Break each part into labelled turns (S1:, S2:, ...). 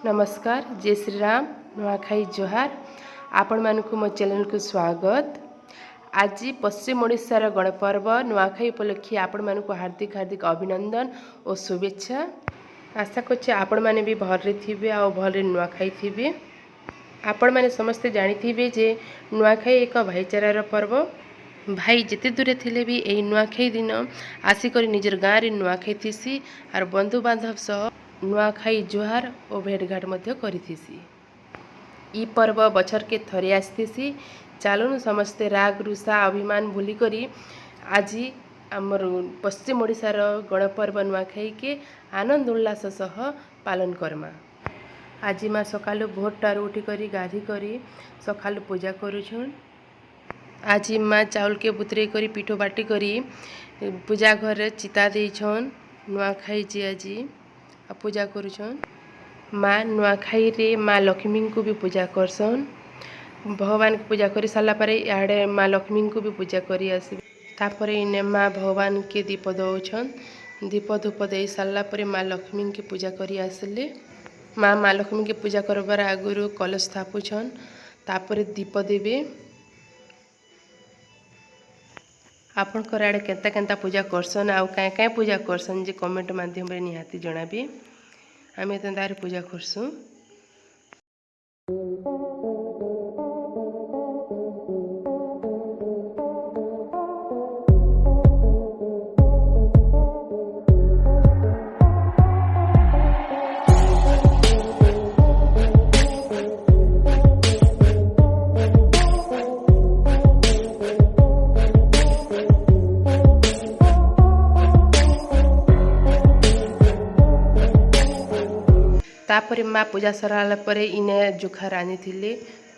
S1: नमस्कार जय श्री राम नुआखाई जोहार आपण मानकु मो चैनल को स्वागत। आज पश्चिम ओडिशार गणपर्व नुआखाई उपलक्षे आपण मानकु हार्दिक हार्दिक अभिनंदन और शुभेच्छा। आशा करछे आपण माने भी भलरे थिबे आ भलरे नुआखाई थिबे। आपण माने समस्ते जानिथिबे जे नुआखाई एक भाईचारार पर्व। भाई जिते दूरे थिले भी एही नुआखाई दिन आसिकर निजर गाँव रे नुआखाई थीसी आर बंधु बांधव सह नुआखाई जुहार और भेटघाट मध्य करिथिसी। ई पर्व बछर के थरे आसथिसी। चालुन समस्ते राग रुषा अभिमान भूली करी आज आमर पश्चिम ओडिशार गणपर्व नुआखाई के आनंद उल्लास सह पालन करमा। आज माँ सकालु भोर टार उठी करी गाधी करी सकालु पूजा करुछन। आज माँ चाउल के बुतरे करी पिठो बाटी करी पूजा घर चिता देछन। नुआखाई जी आज पूजा करुछन। माँ नुआखाई रे माँ लक्ष्मी को भी पूजा करसन। भगवान को पूजा करी सारा पर इे माँ लक्ष्मी को भी पूजा करी आस इने माँ भगवान के दीप दौछन। दीप धूप दे सारा पर माँ लक्ष्मी के पूजा करी आसले माँ लक्ष्मी के पूजा करबार आगुरु कलश स्थापुछन। तापर दीप देवे। आपणकर आड़े केन्ता केन्ता पूजा करसन आउ क्या पूजा करसन जे कमेंट माध्यम रे निहाती जणाबे। आमे तार पूजा करसुँ। तापर माँ पूजा सराला पर इने जुखा रानी थिले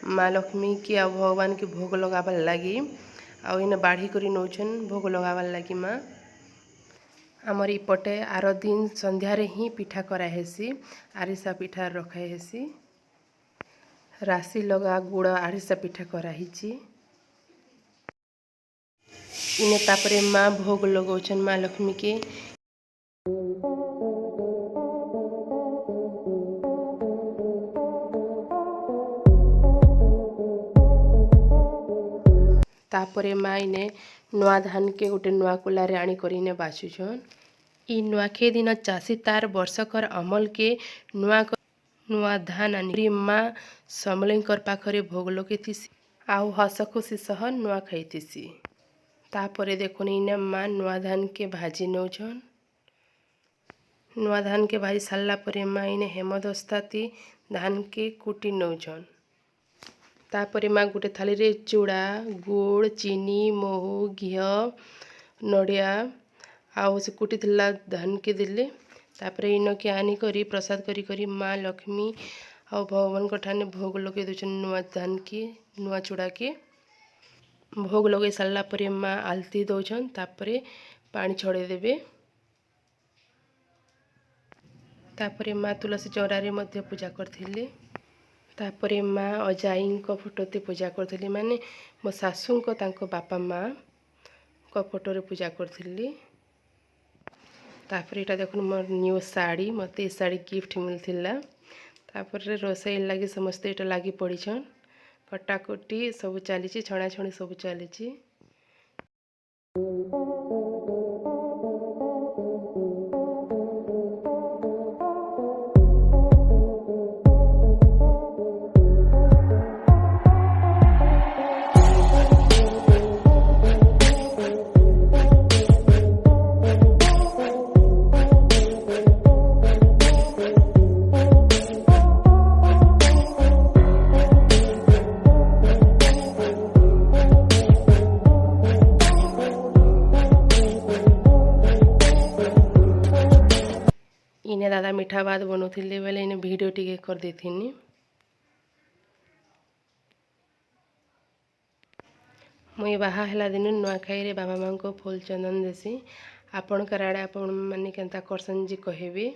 S1: माँ लक्ष्मी की आ भगवान के भोग लगाबार लगी आ इने बाढ़ी करी नौछन भोग लगाबार लगी। माँ आमर इपटे आर दिन संध्यार ही पिठा कराहेसी। आरिसा पिठा रखाहेसी। राशि लगा गुड़ आरिसा पिठा कराहीची। इने तापरे माँ भोग लगौछन माँ लक्ष्मी के। तापरे माँ इने नुआ धान के गोटे नुआ कुलारे आनी करीने बाछुछन। ई नुआखाई दिन चाषी तार वर्षकर अमल के नुआ धान आनी माँ समलेंकर पाखरे भोग लगेथिसी आउ हस खुशी सह नुआ खाइथिसी। तापरे देखुन इने माँ नुआ धान के भाजी नौछन। नुआ धान के भाजी सारला परे माँ इने हेमदस्ताती धान के कुटी नौछन। तापरे माँ गोटे थाली रे चूड़ा गुड़ चीनी महू घी नड़िया आउ से कुटी थिला धान के देले। तापरे इन के आनी करी प्रसाद करी करी माँ लक्ष्मी आउ भगवान को ठाने भोग लगे दूचन। नुआ धान के नुआ चूड़ा के भोग लगे सारला परे माँ आलती दौछन। तापरे पानी छड़े देवे। तापरे माँ तुलसी चौरारे मध्य पूजा करथिले। तापरे माँ अजाई फोटोते पूजा करथिली माने मो सासू को तांको बापा माँ को फोटो रे पूजा करथिली। तापरे एटा देखुन मोर न्यू साड़ी मते साड़ी गिफ्ट मिलथिला। तापरे रोसई लागी समस्त एटा लागी पड़ीछन। कटाकटी सब चली छणा छणी सब चली। इने दादा मीठा भात बनौथिले बेले इने वीडियो टिके कर देथिनी। मुई बाहा हेला दिन नुआखाई रे बाबा माँ को फूल चंदन देसी। आपण कराड़े आपण माने केनता करसन जी कहेबे।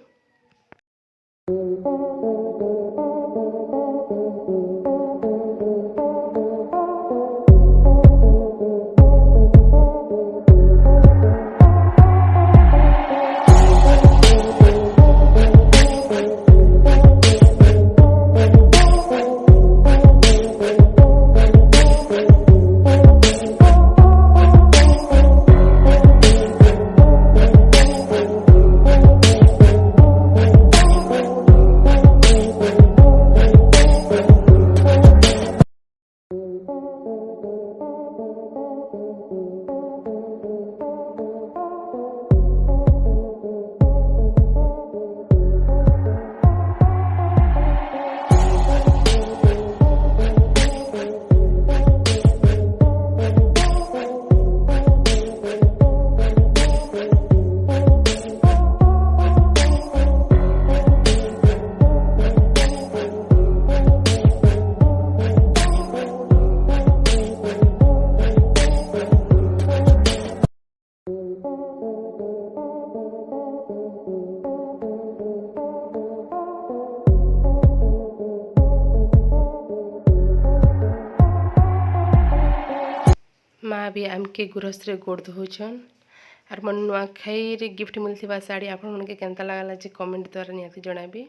S1: माँ भी आमके गुरस रे गोड़ धोचन और मन नुआखाई रे गिफ्ट मिलथिबा साड़ी आपण मन के केनता लागला जे कमेंट द्वारा निहाती जणाबी।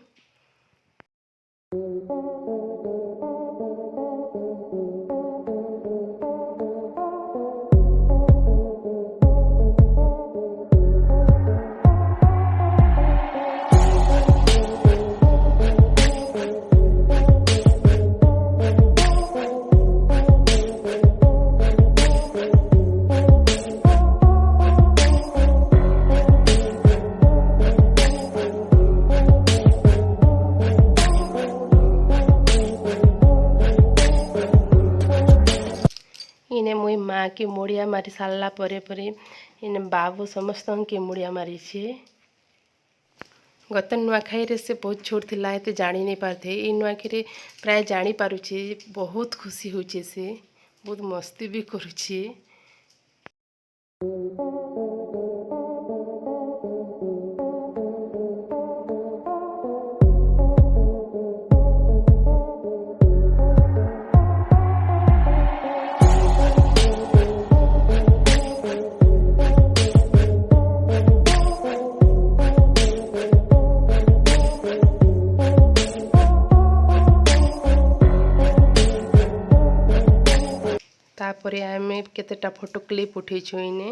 S1: इने मुई माँ के मुड़िया मारी सारला परे परे इने बाबू समस्त के मुड़िया मारी गत नुआखाई रे से बहुत छोट थिला एते जानी नहीं पारथे। ई नुआखाई रे प्राय जानी पारुछे, बहुत खुशी होछे, से बहुत मस्ती भी करुछे। तापरे आमे केतेटा फोटो क्लिप उठेछु इने।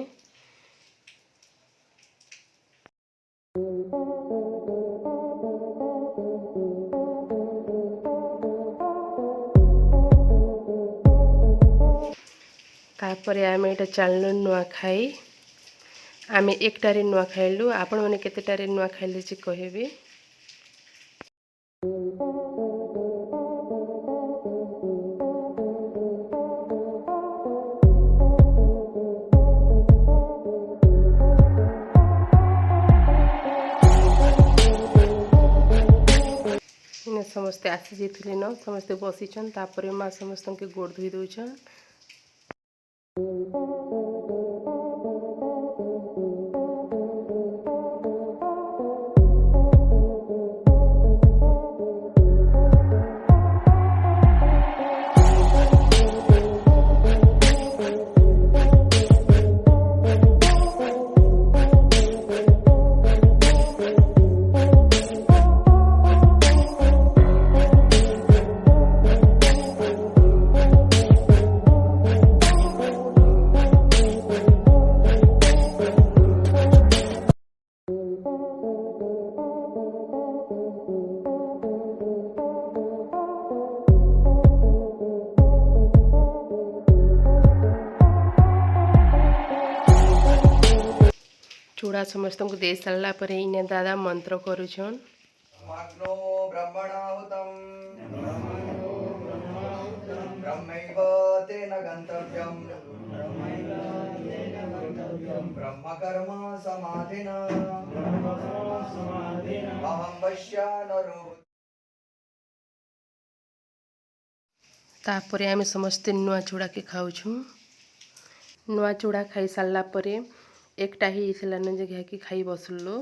S1: तापरे आमे एटा चालनु नुआखाई आमे एकटारे नुआखाइलु। आपण माने केतेटारे नुआखाइले जे कहेबे। समस्ते आसी जाइए न, समस्ते बसीचन। तापरे माँ समस्त के गोड़ धोई दौचन। चूड़ा समस्त को दे सारा पर इने दादा मंत्र करुछन।
S2: ब्रह्मकर्म समाधिना अहं वश्यानरो।
S1: तापरे आमे समस्ते नुआ चूड़ा के खाऊछु। नुआ चूड़ा खाई सारा पर एकटा ही सेलान जगह कि खाई बसलो।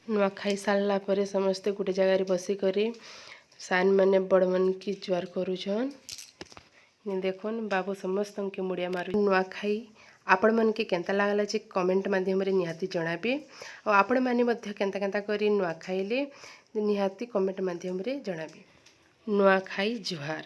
S1: नुआ खाई सारा पर समस्ते गोटे जगार बसिक सान मैंने बड़ मन की जुआर करुछन। देखुन बाबू समस्त के मुड़िया मारू। नुआ खाई आपण मन के केंता लागला जे कमेंट माध्यम रे निहाती जणाबे। और आपण माने मध्य केंता केंता करी नुआ खाइले निहाती कमेंट माध्यम रे जणाबे। नुआ खाई जुहार।